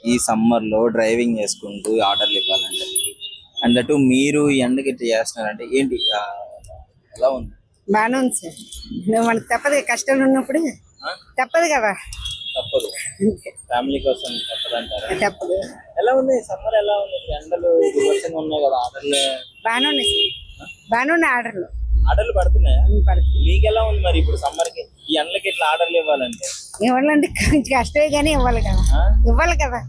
ఈ సమ్మర్ లో డ్రైవింగ్ చేసుకుంటూ ఆర్డర్లు ఇవ్వాలంటే, అండ్ దట్టు మీరు ఈ ఎండకి ఇట్లా చేస్తున్నారంటే ఏంటి ఎలా ఉంది? బాగానే ఉంది సార్. నువ్వు మనకు తప్పదు కదా, కష్టాలు ఉన్నప్పుడు ఆ? తప్పదు కదా. తప్పదు, ఫ్యామిలీ కోసం తప్పదంటారా? తప్పదు. ఎలా ఉంది సమ్మర్? ఎలా ఉంది ఎండలు? వర్షంగా ఉన్నాయి కదా, ఆర్డర్లు బాగానే ఉన్నాయి సార్, బాగానే ఉన్నాయి ఆర్డర్లు. ఆర్డర్లు పడుతున్నాయా? పడుతుంది. మీకు ఎలా ఉంది మరి ఇప్పుడు సమ్మర్ కి ఈ ఎండలకి ఇట్లా ఆర్డర్లు ఇవ్వాలంటే? ఇవ్వాలంటే కొంచెం కష్టమే కానీ ఇవ్వాలి కదా. ఆ? ఇవ్వాలి కదా.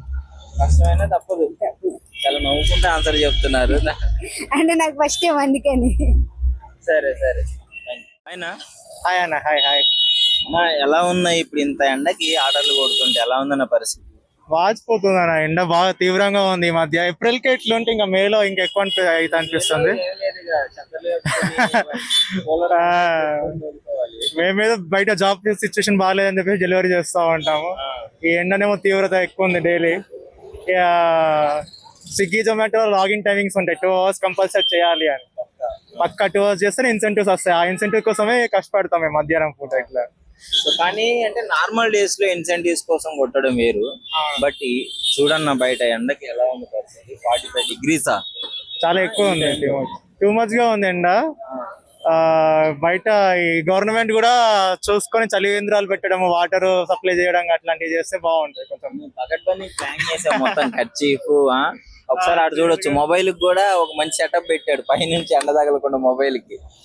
కష్టమైనా తప్పదు. చాలా నవ్వుకుంటే ఆన్సర్ చెప్తున్నారు. అంటే నాకు ఫస్ట్ ఏమో అందుకని. సరే సరే. ఆయన హాయ్ అన్న, హాయ్ హాయ్. అమ్మా, ఎలా ఉన్నాయి ఇప్పుడు ఇంత ఎండకి ఆర్డర్లు కొడుతుంటే ఎలా ఉందన్న పరిస్థితి? వాచిపోతుంది అన్న, ఎండ బాగా తీవ్రంగా ఉంది ఈ మధ్య. ఏప్రిల్ కి ఎట్లుంటే ఇంకా మేలో ఇంకా ఎక్కువ అయితే అనిపిస్తుంది. మేమేదో బయట జాబ్ సిచ్యువేషన్ బాగాలేదని చెప్పేసి డెలివరీ చేస్తూ ఉంటాము. ఈ ఎండనేమో తీవ్రత ఎక్కువ ఉంది daily. Swiggy Zomato login timings ఉంటాయి, 2 hours కంపల్సరీ చేయాలి అని. పక్క 2 hours చేస్తే ఇన్సెంటివ్స్ వస్తాయి. ఆ ఇన్సెంటివ్ కోసమే కష్టపడతాం మేము మధ్యాహ్నం పూట ఇట్లా. కానీ అంటే నార్మల్ డేస్ లో ఇన్సెంటివ్స్ కోసం కొట్టడం వేరు, బట్ చూడన్న బయట ఎండకి ఎలా ఉంది పరిస్థితి? 45 degrees. చాలా ఎక్కువ ఉంది, టూ మచ్ గా ఉంది ఎండ. బయట ఈ గవర్నమెంట్ కూడా చూసుకొని చలి కేంద్రాలు పెట్టడం, వాటర్ సప్లై చేయడం అట్లాంటివి చేస్తే బాగుంటుంది కొంచెం. పకడ్బందీ ప్లాన్ చేసాం మొత్తం, కర్చీఫ్. ఒకసారి ఆడు చూడొచ్చు, మొబైల్ కూడా ఒక మంచి సెటప్ పెట్టాడు, పైనుంచి ఎండ తగలకుండా మొబైల్ కి.